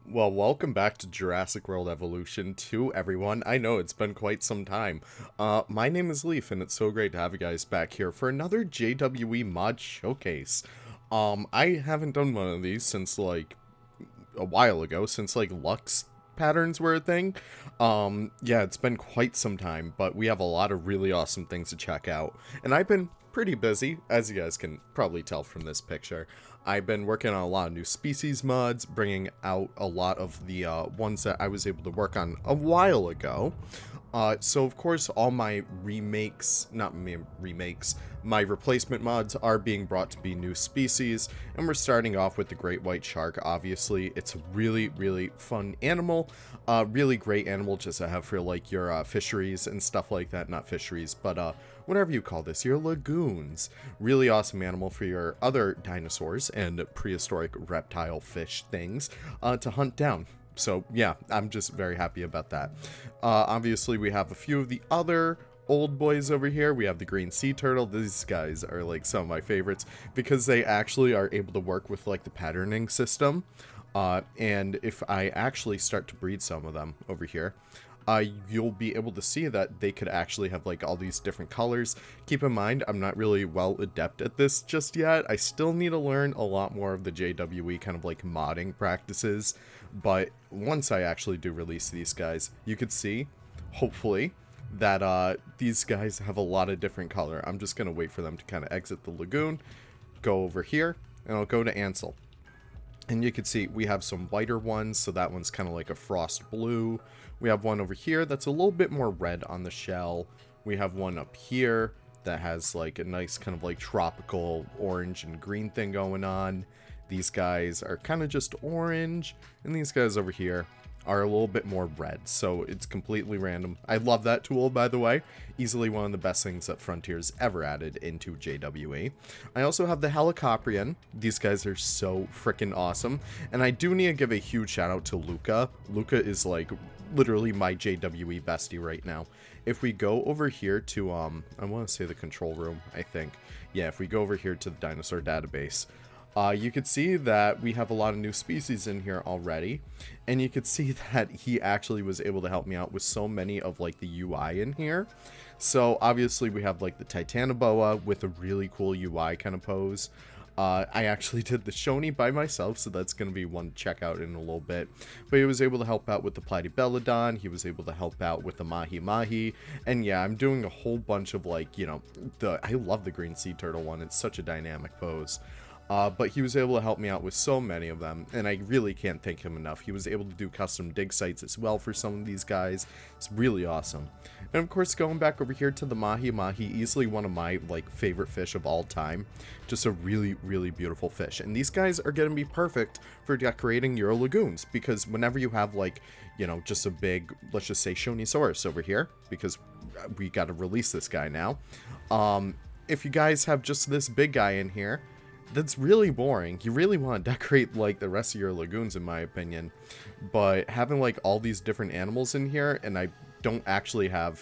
Well, welcome back to Jurassic World Evolution 2, everyone. I know it's been quite some time. My name is Leaf, and it's so great to have you guys back here for another JWE mod showcase. I haven't done one of these since, like, a while ago, since, like, Lux patterns were a thing. Yeah, it's been quite some time, but we have a lot of really awesome things to check out. And I've been pretty busy, as you guys can probably tell from this picture. I've been working on a lot of new species mods, bringing out a lot of the ones that I was able to work on a while ago. So of course all my remakes, not remakes, my replacement mods are being brought to be new species, and we're starting off with the great white shark. Obviously, it's a really fun animal, really great animal just to have for like your fisheries and stuff like that. Not fisheries, but whatever you call this, your lagoons. Really awesome animal for your other dinosaurs and prehistoric reptile fish things to hunt down. So yeah, I'm just very happy about that. Obviously, we have a few of the other old boys over here. We have the green sea turtle. These guys are like some of my favorites because they actually are able to work with like the patterning system. And if I actually start to breed some of them over here, you'll be able to see that they could actually have like all these different colors. Keep in mind, I'm not really well adept at this just yet. I still need to learn a lot more of the JWE kind of like modding practices. But once I actually do release these guys, you could see, hopefully, that these guys have a lot of different color. I'm just going to wait for them to kind of exit the lagoon, go over here, and I'll go to Ansel. And you can see we have some whiter ones, so that one's kind of like a frost blue. We have one over here that's a little bit more red on the shell. We have one up here that has like a nice kind of like tropical orange and green thing going on. These guys are kind of just orange, and these guys over here are a little bit more red, so it's completely random. I love that tool, by the way. Easily one of the best things that Frontier's ever added into JWE. I also have the Helicoprion. These guys are so freaking awesome, and I do need to give a huge shout out to Lucca. Lucca is like literally my JWE bestie right now. If we go over here to I want to say the control room, I think. Yeah, if we go over here to the dinosaur database, you could see that we have a lot of new species in here already, and you could see that he actually was able to help me out with so many of like the UI in here. So obviously we have like the Titanoboa with a really cool UI kind of pose. I actually did the Shoni by myself, so that's going to be one to check out in a little bit. But he was able to help out with the Platybelodon, he was able to help out with the Mahi, and yeah, I'm doing a whole bunch of like, you know, I love the green sea turtle one, it's such a dynamic pose. But he was able to help me out with so many of them, and I really can't thank him enough. He was able to do custom dig sites as well for some of these guys. It's really awesome. And of course, going back over here to the Mahi, easily one of my like favorite fish of all time. Just a really beautiful fish. And these guys are going to be perfect for decorating your lagoons, because whenever you have like, you know, just a big, let's just say Shonisaurus over here, because we got to release this guy now. If you guys have just this big guy in here, that's really boring. You really want to decorate like the rest of your lagoons, in my opinion. But having like all these different animals in here, and I don't actually have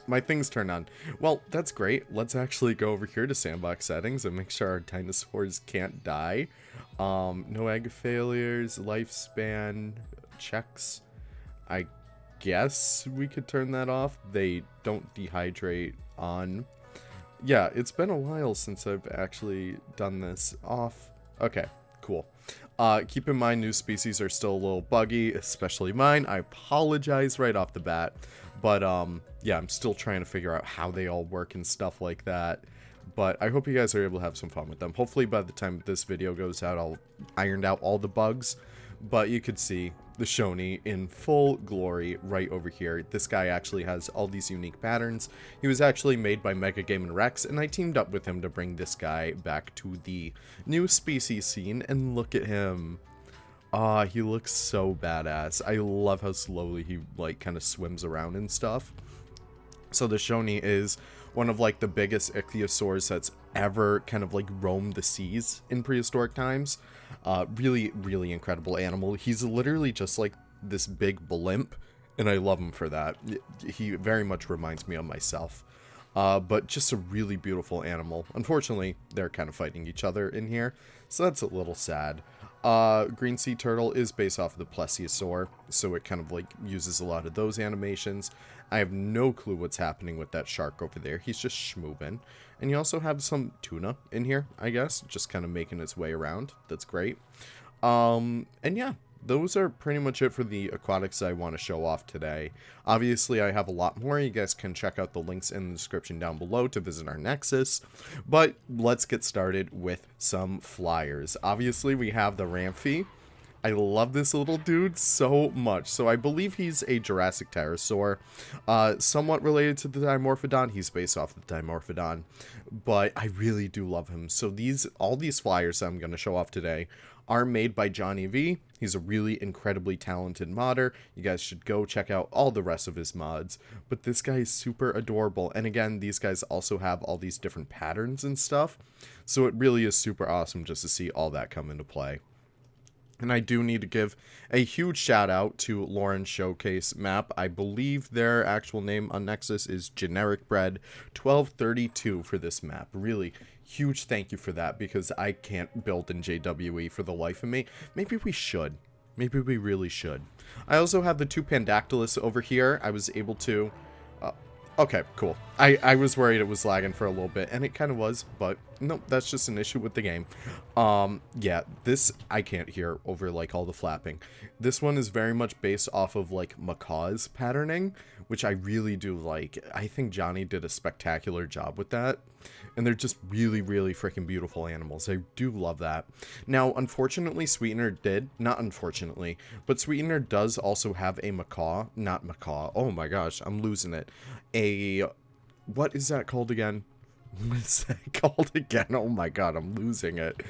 my things turned on. Well, that's great. Let's actually go over here to sandbox settings and make sure our dinosaurs can't die. No egg failures, lifespan checks. I guess we could turn that off. They don't dehydrate on. Yeah, it's been a while since I've actually done this off. Okay, cool. Keep in mind, new species are still a little buggy, especially mine. I apologize right off the bat. But, yeah, I'm still trying to figure out how they all work and stuff like that. But I hope you guys are able to have some fun with them. Hopefully by the time this video goes out, I'll ironed out all the bugs. But you could see the Shoni in full glory right over here. This guy actually has all these unique patterns. He was actually made by Mega Game & Rex, and I teamed up with him to bring this guy back to the new species scene. And look at him. Ah, he looks so badass. I love how slowly he like kind of swims around and stuff. So the Shoni is one of like the biggest ichthyosaurs that's ever kind of like roamed the seas in prehistoric times. Really incredible animal. He's literally just like this big blimp, and I love him for that. He very much reminds me of myself. But just a really beautiful animal. Unfortunately, they're kind of fighting each other in here, so that's a little sad. Green sea turtle is based off of the plesiosaur, so it kind of like uses a lot of those animations. I have no clue what's happening with that shark over there. He's just schmoovin'. And you also have some tuna in here, I guess, just kind of making its way around. That's great. And yeah, those are pretty much it for the aquatics I want to show off today. Obviously, I have a lot more. You guys can check out the links in the description down below to visit our Nexus. But let's get started with some flyers. Obviously, we have the Rhamphorhynchus. I love this little dude so much. So I believe he's a Jurassic pterosaur, somewhat related to the Dimorphodon. He's based off the Dimorphodon, but I really do love him. So all these flyers that I'm going to show off today are made by Johnny V. He's a really incredibly talented modder. You guys should go check out all the rest of his mods. But this guy is super adorable. And again, these guys also have all these different patterns and stuff. So it really is super awesome just to see all that come into play. And I do need to give a huge shout out to Lauren's Showcase map. I believe their actual name on Nexus is Generic Bread 1232 for this map. Really huge thank you for that, because I can't build in JWE for the life of me. Maybe we should. Maybe we really should. I also have the Tupandactylus over here. I was able to... okay, cool. I was worried it was lagging for a little bit, and it kind of was, but nope, that's just an issue with the game. Yeah, this I can't hear over, like, all the flapping. This one is very much based off of, like, macaw's patterning, which I really do like. I think Johnny did a spectacular job with that, and they're just really, really freaking beautiful animals. I do love that. Now, unfortunately, Sweetener did, not unfortunately, but Sweetener does also have a macaw, not macaw, oh my gosh, I'm losing it. What is that called again? What is that called again? Oh my god, I'm losing it.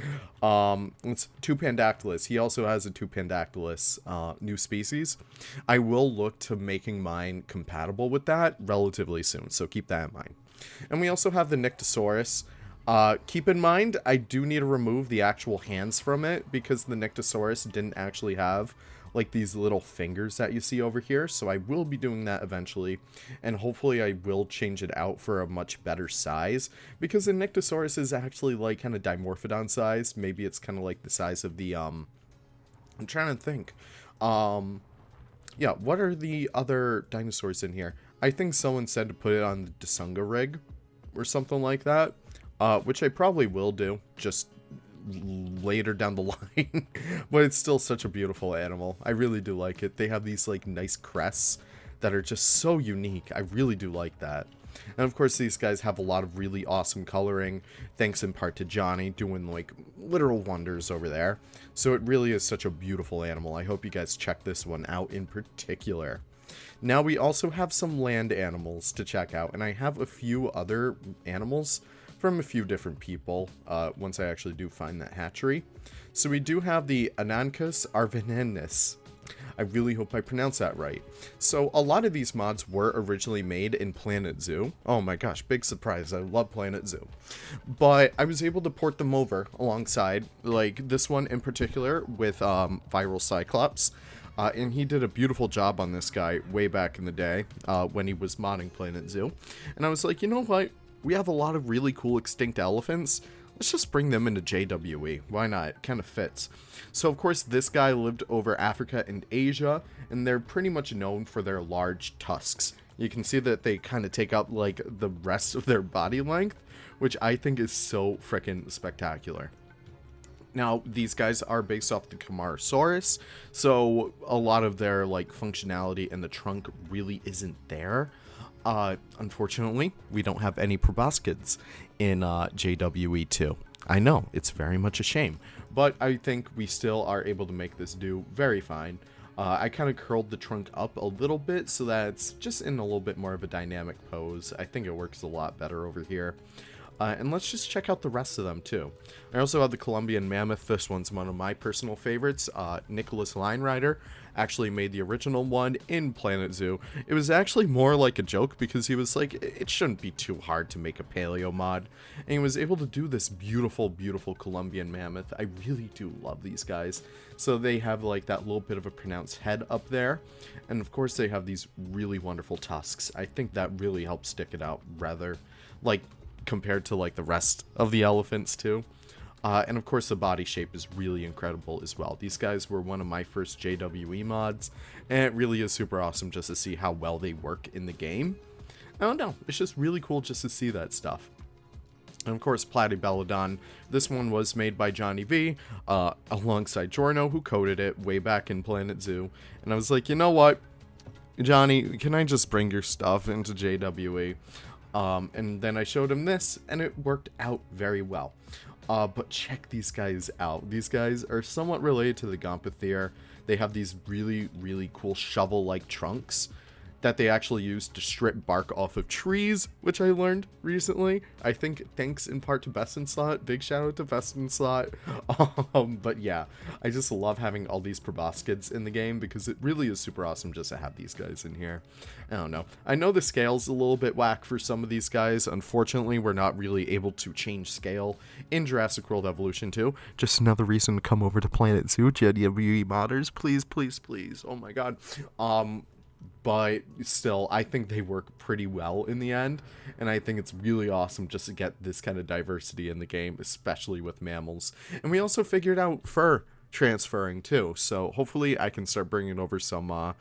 It's Tupandactylus. He also has a Tupandactylus new species. I will look to making mine compatible with that relatively soon, so keep that in mind. And we also have the Nyctosaurus. Keep in mind, I do need to remove the actual hands from it, because the Nyctosaurus didn't actually have like these little fingers that you see over here, so I will be doing that eventually, and hopefully I will change it out for a much better size, because the Nyctosaurus is actually like kind of Dimorphodon size. Maybe it's kind of like the size of the I'm trying to think. Yeah, what are the other dinosaurs in here? I think someone said to put it on the Dasunga rig or something like that, which I probably will do just later down the line. But it's still such a beautiful animal. I really do like it. They have these like nice crests that are just so unique. I really do like that. And of course these guys have a lot of really awesome coloring, thanks in part to Johnny doing like literal wonders over there. So it really is such a beautiful animal. I hope you guys check this one out in particular. Now we also have some land animals to check out, and I have a few other animals from a few different people, once I actually do find that hatchery. So we do have the Anancus Arvenensis. I really hope I pronounce that right. So a lot of these mods were originally made in Planet Zoo. Oh my gosh, big surprise. I love Planet Zoo. But I was able to port them over alongside, like this one in particular with Viral Cyclops. And he did a beautiful job on this guy way back in the day when he was modding Planet Zoo. And I was like, you know what? We have a lot of really cool extinct elephants. Let's just bring them into JWE. Why not? It kind of fits. So, of course, this guy lived over Africa and Asia, and they're pretty much known for their large tusks. You can see that they kind of take up, like, the rest of their body length, which I think is so freaking spectacular. Now, these guys are based off the Camarasaurus, so a lot of their, like, functionality in the trunk really isn't there. Unfortunately, we don't have any proboscids in JWE2. I know, it's very much a shame, but I think we still are able to make this do very fine. I kind of curled the trunk up a little bit so that it's just in a little bit more of a dynamic pose. I think it works a lot better over here. And let's just check out the rest of them too. I also have the Columbian Mammoth. This one's one of my personal favorites. Nicholas Linerider actually made the original one in Planet Zoo. It was actually more like a joke because he was like, it shouldn't be too hard to make a paleo mod. And he was able to do this beautiful, beautiful Columbian Mammoth. I really do love these guys. So they have like that little bit of a pronounced head up there. And of course they have these really wonderful tusks. I think that really helps stick it out rather like compared to like the rest of the elephants too. And of course the body shape is really incredible as well. These guys were one of my first JWE mods, and it really is super awesome just to see how well they work in the game. I don't know, it's just really cool just to see that stuff. And of course, Platybelodon. This one was made by Johnny V, alongside Jorno, who coded it way back in Planet Zoo. And I was like, you know what, Johnny, can I just bring your stuff into JWE? And then I showed him this, and it worked out very well. But check these guys out. These guys are somewhat related to the Gomphothere. They have these really, really cool shovel-like trunks that they actually use to strip bark off of trees, which I learned recently. I think thanks in part to Best in Slot. Big shout out to Best in Slot. But yeah, I just love having all these proboscids in the game because it really is super awesome just to have these guys in here. I don't know. I know the scale's a little bit whack for some of these guys. Unfortunately, we're not really able to change scale in Jurassic World Evolution 2. Just another reason to come over to Planet Zoo, JWE modders. Please, please, please. Oh my god. But still, I think they work pretty well in the end, and I think it's really awesome just to get this kind of diversity in the game, especially with mammals. And we also figured out fur transferring too, so hopefully I can start bringing over some,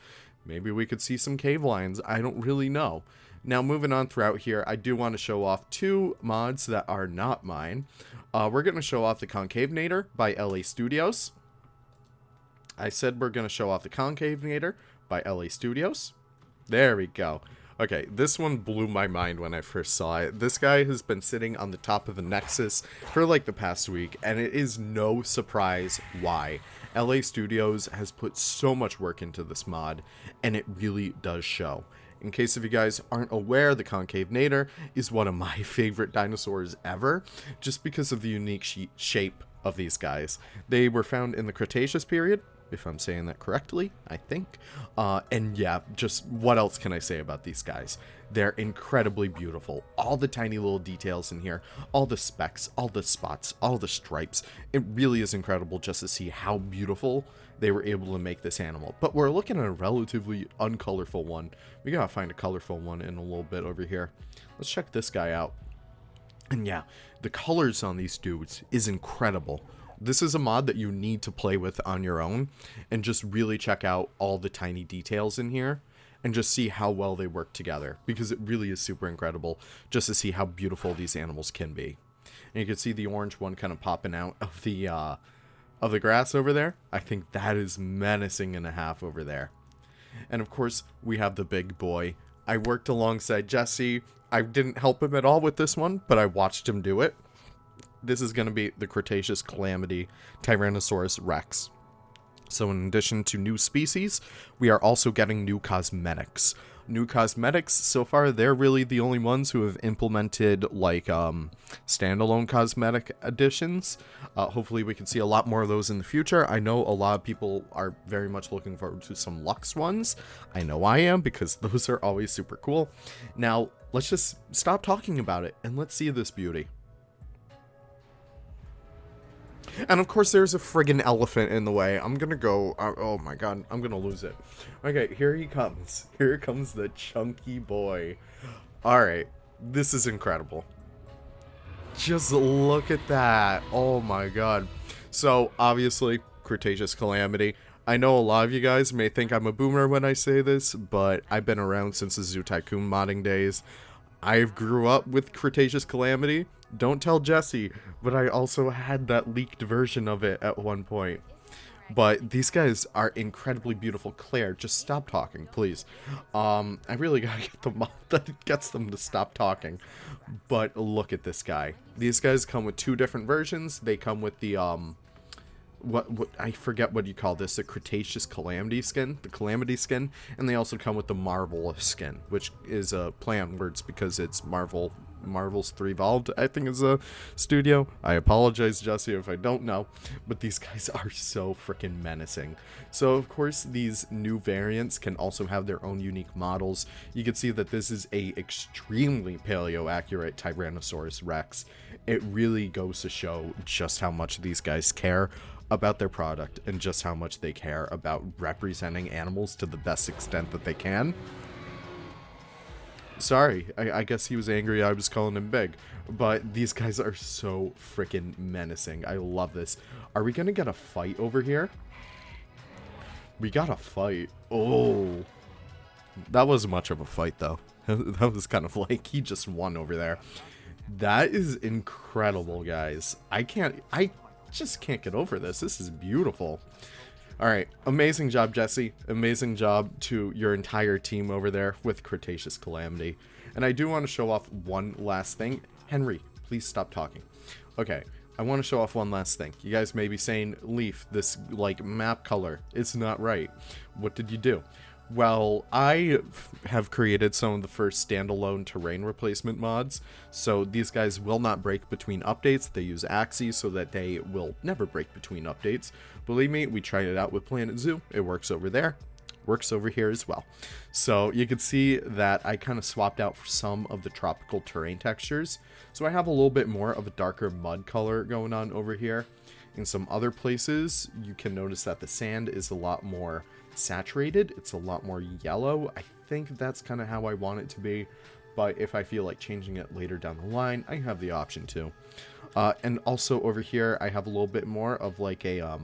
maybe we could see some cave lions. I don't really know. Now, moving on throughout here, I do want to show off two mods that are not mine. We're going to show off the Concavenator by LA Studios. I said we're going to show off the Concavenator by LA Studios. There we go. Okay, this one blew my mind when I first saw it. This guy has been sitting on the top of the Nexus for like the past week, and it is no surprise why. LA Studios has put so much work into this mod, and it really does show. In case if you guys aren't aware, the Concavenator is one of my favorite dinosaurs ever, just because of the unique shape of these guys. They were found in the Cretaceous period, if I'm saying that correctly, I think. And yeah, just what else can I say about these guys? They're incredibly beautiful. All the tiny little details in here, all the specks, all the spots, all the stripes. It really is incredible just to see how beautiful they were able to make this animal. But we're looking at a relatively uncolorful one. We gotta find a colorful one in a little bit over here. Let's check this guy out. And yeah, the colors on these dudes is incredible. This is a mod that you need to play with on your own and just really check out all the tiny details in here and just see how well they work together, because it really is super incredible just to see how beautiful these animals can be. And you can see the orange one kind of popping out of the grass over there. I think that is menacing and a half over there. And of course, we have the big boy. I worked alongside Jesse. I didn't help him at all with this one, but I watched him do it. This is going to be the Cretaceous Calamity Tyrannosaurus Rex. So in addition to new species, we are also getting new cosmetics. New cosmetics, so far, they're really the only ones who have implemented, like, standalone cosmetic additions. Hopefully we can see a lot more of those in the future. I know a lot of people are very much looking forward to some Lux ones. I know I am, because those are always super cool. Now, let's just stop talking about it, and let's see this beauty. And of course, there's a friggin' elephant in the way. I'm gonna go... oh my god, I'm gonna lose it. Okay, here he comes. Here comes the chunky boy. Alright, this is incredible. Just look at that. Oh my god. So, obviously, Cretaceous Calamity. I know a lot of you guys may think I'm a boomer when I say this, but I've been around since the Zoo Tycoon modding days. I grew up with Cretaceous Calamity. Don't tell Jesse, but I also had that leaked version of it at one point. But these guys are incredibly beautiful. Claire, just stop talking, please. I really gotta get the mod that gets them to stop talking. But look at this guy. These guys come with two different versions. They come with the, what I forget what you call this, the Cretaceous Calamity skin, the Calamity skin, and they also come with the Marvel skin, which is a play on words because it's Marvel's 3 Evolved, I think, is a studio. I apologize, Jesse, if I don't know, but these guys are so freaking menacing. So of course these new variants can also have their own unique models. You can see that this is a extremely paleo accurate Tyrannosaurus Rex. It really goes to show just how much these guys care about their product and just how much they care about representing animals to the best extent that they can. Sorry, I guess he was angry I was calling him big. But these guys are so freaking menacing. I love this. Are we gonna get a fight over here? We got a fight. Oh. That wasn't much of a fight, though. That was kind of like he just won over there. That is incredible, guys. I just can't get over this. This is beautiful. Alright, amazing job, Jesse. Amazing job to your entire team over there with Cretaceous Calamity. And I do want to show off one last thing. Henry, please stop talking. Okay, I want to show off one last thing. You guys may be saying, Leaf, this, like, map color, it's not right. What did you do? Well, I have created some of the first standalone terrain replacement mods, so these guys will not break between updates. They use axes so that they will never break between updates. Believe me, we tried it out with Planet Zoo. It works over there. Works over here as well. So you can see that I kind of swapped out for some of the tropical terrain textures. So I have a little bit more of a darker mud color going on over here. In some other places, you can notice that the sand is a lot more saturated. It's a lot more yellow. I think that's kind of how I want it to be, but if I feel like changing it later down the line, I have the option to. And also over here, I have a little bit more of like a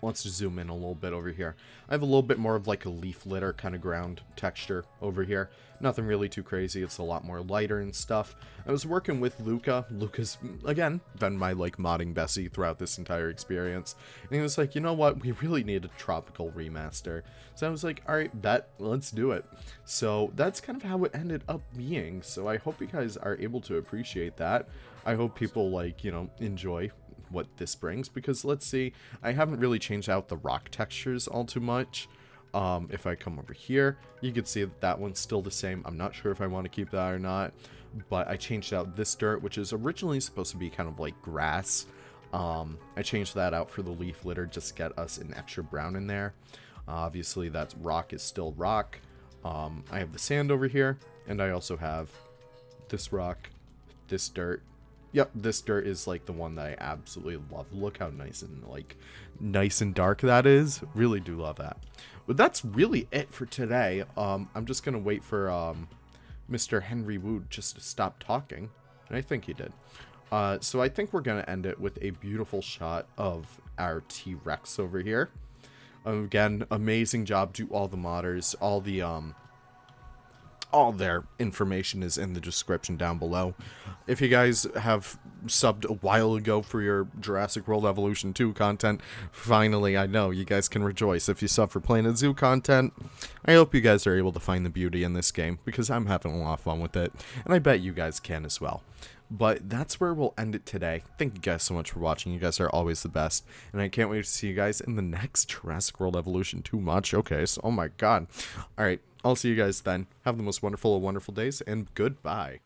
let's zoom in a little bit over here. I have a little bit more of like a leaf litter kind of ground texture over here. Nothing really too crazy. It's a lot more lighter and stuff. I was working with Lucca. Lucca's, again, been my like modding Bessie throughout this entire experience. And he was like, you know what? We really need a tropical remaster. So I was like, all right, bet, let's do it. So that's kind of how it ended up being. So I hope you guys are able to appreciate that. I hope people like, you know, enjoy what this brings, because let's see, I haven't really changed out the rock textures all too much. If I come over here, you can see that that one's still the same. I'm not sure if I want to keep that or not, but I changed out this dirt, which is originally supposed to be kind of like grass. I changed that out for the leaf litter just to get us an extra brown in there. Obviously that rock is still rock. I have the sand over here, and I also have this rock, this dirt. Yep, this dirt is like the one that I absolutely love. Look how nice and dark that is. Really do love that. But that's really it for today. I'm just gonna wait for Mr. Henry Wood just to stop talking, and I think he did. So I think we're gonna end it with a beautiful shot of our T-Rex over here. Again, amazing job to all the modders. All their information is in the description down below. If you guys have subbed a while ago for your Jurassic World Evolution 2 content, finally, I know you guys can rejoice. If you sub for Planet Zoo content, I hope you guys are able to find the beauty in this game, because I'm having a lot of fun with it, and I bet you guys can as well. But that's where we'll end it today. Thank you guys so much for watching. You guys are always the best. And I can't wait to see you guys in the next Jurassic World Evolution 2 mod showcase. Oh my god. Alright, I'll see you guys then. Have the most wonderful of wonderful days, and goodbye.